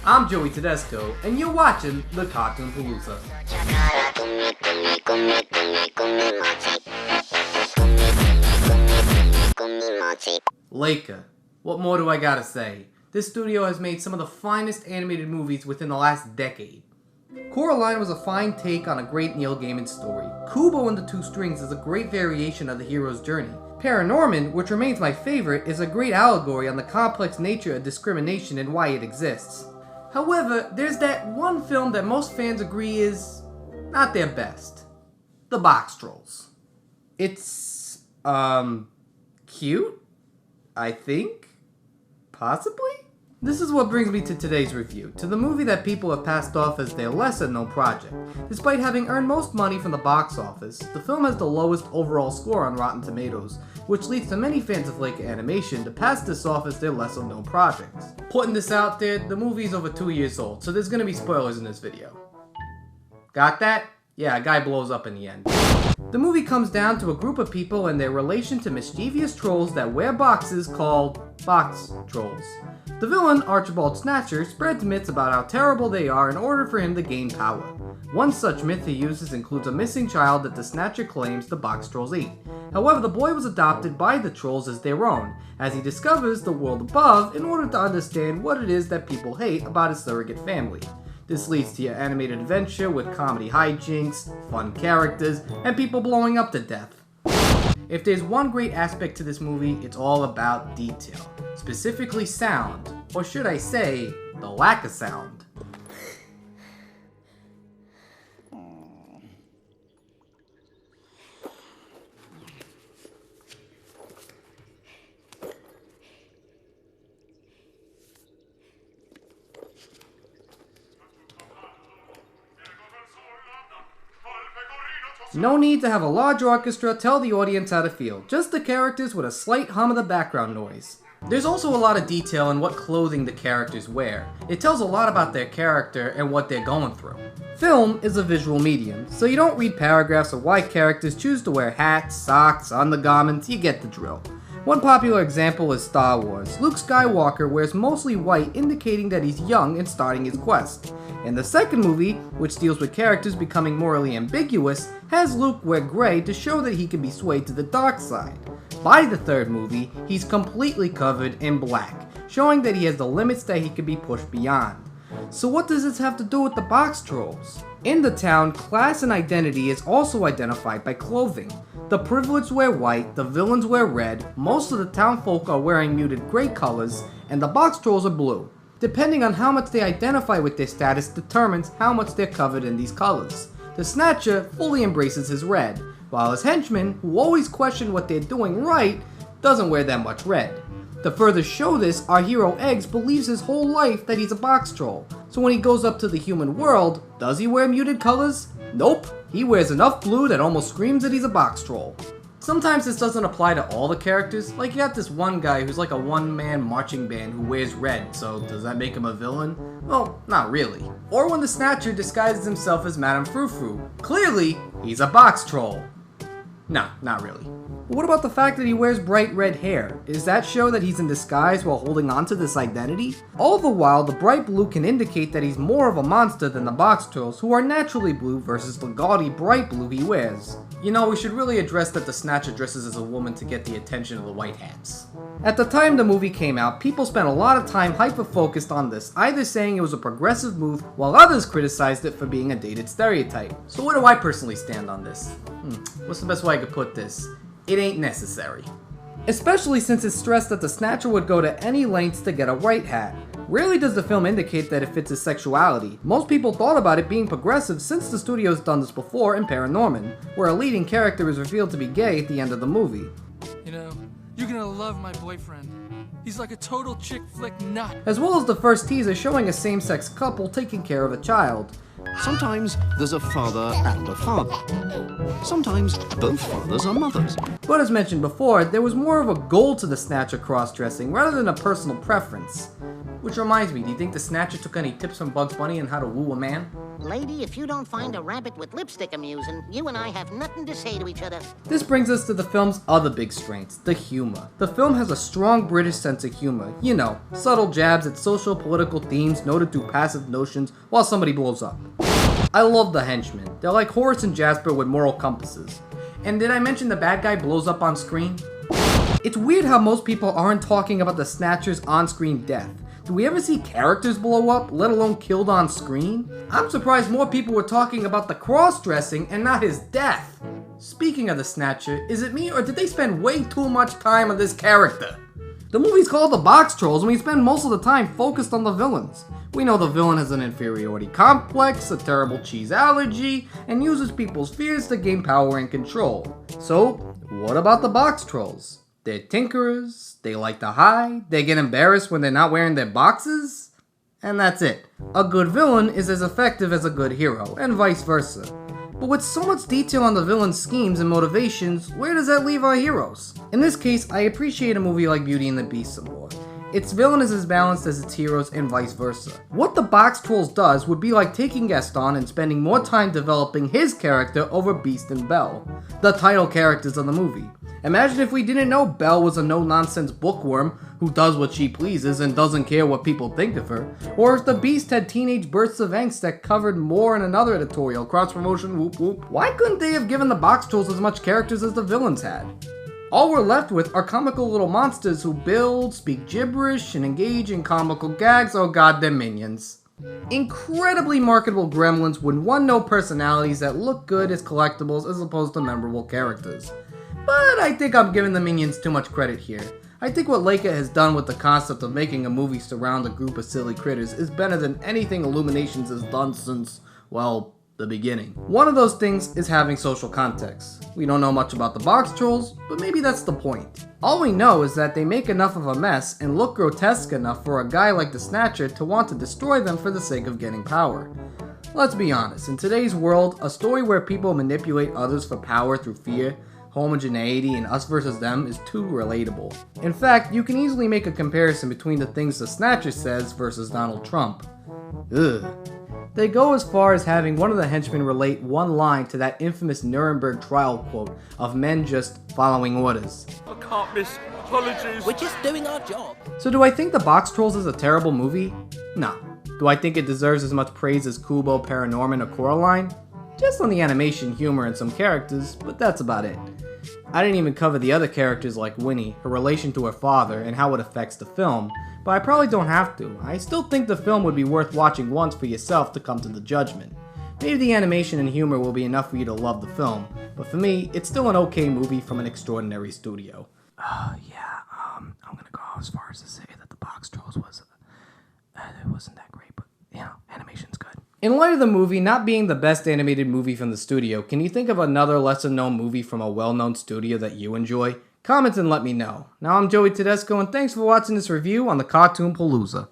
I'm Joey.T.Cartoon.P, and you're watching the Cartoon Palooza. Laika. What more do I gotta say? This studio has made some of the finest animated movies within the last decade. Coraline was a fine take on a great Neil Gaiman story. Kubo and the Two Strings is a great variation of the hero's journey. Paranorman, which remains my favorite, is a great allegory on the complex nature of discrimination and why it exists. However, there's that one film that most fans agree is not their best. The Boxtrolls. It's, cute? I think? Possibly? This is what brings me to today's review, to the movie that people have passed off as their lesser-known project. Despite having earned most money from the box office, the film has the lowest overall score on Rotten Tomatoes, which leads to many fans of Laika Animation to pass this off as their lesser-known project. Putting this out there, the movie is over 2 years old, so there's gonna be spoilers in this video. Got that? Yeah, a guy blows up in the end. The movie comes down to a group of people and their relation to mischievous trolls that wear boxes called Boxtrolls. The villain, Archibald Snatcher, spreads myths about how terrible they are in order for him to gain power. One such myth he uses includes a missing child that the Snatcher claims the Boxtrolls ate. However, the boy was adopted by the trolls as their own, as he discovers the world above in order to understand what it is that people hate about his surrogate family. This leads to your animated adventure with comedy hijinks, fun characters, and people blowing up to death. If there's one great aspect to this movie, it's all about detail. Specifically sound, or should I say, the lack of sound. No need to have a large orchestra tell the audience how to feel, just the characters with a slight hum of the background noise. There's also a lot of detail in what clothing the characters wear. It tells a lot about their character and what they're going through. Film is a visual medium, so you don't read paragraphs of why characters choose to wear hats, socks, undergarments, you get the drill. One popular example is Star Wars. Luke Skywalker wears mostly white, indicating that he's young and starting his quest. In the second movie, which deals with characters becoming morally ambiguous, has Luke wear gray to show that he can be swayed to the dark side. By the third movie, he's completely covered in black, showing that he has the limits that he can be pushed beyond. So what does this have to do with the Boxtrolls? In the town, class and identity is also identified by clothing. The privileged wear white, the villains wear red, most of the townfolk are wearing muted gray colors, and the Boxtrolls are blue. Depending on how much they identify with their status determines how much they're covered in these colors. The Snatcher fully embraces his red, while his henchmen, who always question what they're doing right, doesn't wear that much red. To further show this, our hero Eggs believes his whole life that he's a Boxtroll. So when he goes up to the human world, does he wear muted colors? Nope, he wears enough blue that almost screams that he's a Boxtroll. Sometimes this doesn't apply to all the characters, like you got this one guy who's like a one-man marching band who wears red, so does that make him a villain? Well, not really. Or when the Snatcher disguises himself as Madame Frou-Frou. Clearly, he's a Boxtroll. No, not really. But what about the fact that he wears bright red hair? Does that show that he's in disguise while holding on to this identity? All the while, the bright blue can indicate that he's more of a monster than the Boxtrolls, who are naturally blue versus the gaudy bright blue he wears. You know, we should really address that the Snatcher dresses as a woman to get the attention of the white hats. At the time the movie came out, people spent a lot of time hyper-focused on this, either saying it was a progressive move, while others criticized it for being a dated stereotype. So where do I personally stand on this? What's the best way I could put this? It ain't necessary. Especially since it's stressed that the Snatcher would go to any lengths to get a white hat. Rarely does the film indicate that it fits his sexuality. Most people thought about it being progressive since the studio's done this before in Paranorman, where a leading character is revealed to be gay at the end of the movie. You know, you're gonna love my boyfriend. He's like a total chick flick nut. As well as the first teaser showing a same-sex couple taking care of a child. Sometimes there's a father and a father. Sometimes both fathers are mothers. But as mentioned before, there was more of a goal to the Snatcher cross-dressing rather than a personal preference. Which reminds me, do you think the Snatcher took any tips from Bugs Bunny on how to woo a man? Lady, if you don't find a rabbit with lipstick amusing, you and I have nothing to say to each other. This brings us to the film's other big strengths, the humor. The film has a strong British sense of humor. You know, subtle jabs at social political themes noted through passive notions while somebody blows up. I love the henchmen. They're like Horace and Jasper with moral compasses. And did I mention the bad guy blows up on screen? It's weird how most people aren't talking about the Snatcher's on-screen death. Do we ever see characters blow up, let alone killed on screen? I'm surprised more people were talking about the cross-dressing and not his death. Speaking of the Snatcher, is it me or did they spend way too much time on this character? The movie's called The Boxtrolls and we spend most of the time focused on the villains. We know the villain has an inferiority complex, a terrible cheese allergy, and uses people's fears to gain power and control. So, what about the Boxtrolls? They're tinkerers, they like to hide, they get embarrassed when they're not wearing their boxes, and that's it. A good villain is as effective as a good hero, and vice versa. But with so much detail on the villain's schemes and motivations, where does that leave our heroes? In this case, I appreciate a movie like Beauty and the Beast some more. Its villain is as balanced as its heroes and vice versa. What the Boxtrolls does would be like taking Gaston and spending more time developing his character over Beast and Belle, the title characters of the movie. Imagine if we didn't know Belle was a no-nonsense bookworm who does what she pleases and doesn't care what people think of her, or if the Beast had teenage bursts of angst that covered more in another editorial, cross-promotion, whoop whoop. Why couldn't they have given the Boxtrolls as much characters as the villains had? All we're left with are comical little monsters who build, speak gibberish, and engage in comical gags. Oh god, they're minions. Incredibly marketable gremlins with one-note personalities that look good as collectibles as opposed to memorable characters. But I think I'm giving the minions too much credit here. I think what Laika has done with the concept of making a movie surround a group of silly critters is better than anything Illuminations has done since, well, the beginning. One of those things is having social context. We don't know much about the Boxtrolls, but maybe that's the point. All we know is that they make enough of a mess and look grotesque enough for a guy like the Snatcher to want to destroy them for the sake of getting power. Let's be honest, in today's world, a story where people manipulate others for power through fear, homogeneity, and us versus them is too relatable. In fact, you can easily make a comparison between the things the Snatcher says versus Donald Trump. Ugh. They go as far as having one of the henchmen relate one line to that infamous Nuremberg trial quote of men just following orders. I can't miss. Apologies. We're just doing our job. So do I think The Boxtrolls is a terrible movie? No. Do I think it deserves as much praise as Kubo, Paranorman, or Coraline? Just on the animation, humor, and some characters, but that's about it. I didn't even cover the other characters like Winnie, her relation to her father, and how it affects the film, but I probably don't have to. I still think the film would be worth watching once for yourself to come to the judgment. Maybe the animation and humor will be enough for you to love the film, but for me, it's still an okay movie from an extraordinary studio. I'm gonna go as far as to say that The Boxtrolls it wasn't that great, but, animation's good. In light of the movie not being the best animated movie from the studio, can you think of another lesser-known movie from a well-known studio that you enjoy? Comment and let me know. Now I'm Joey Tedesco, and thanks for watching this review on the Cartoon Palooza.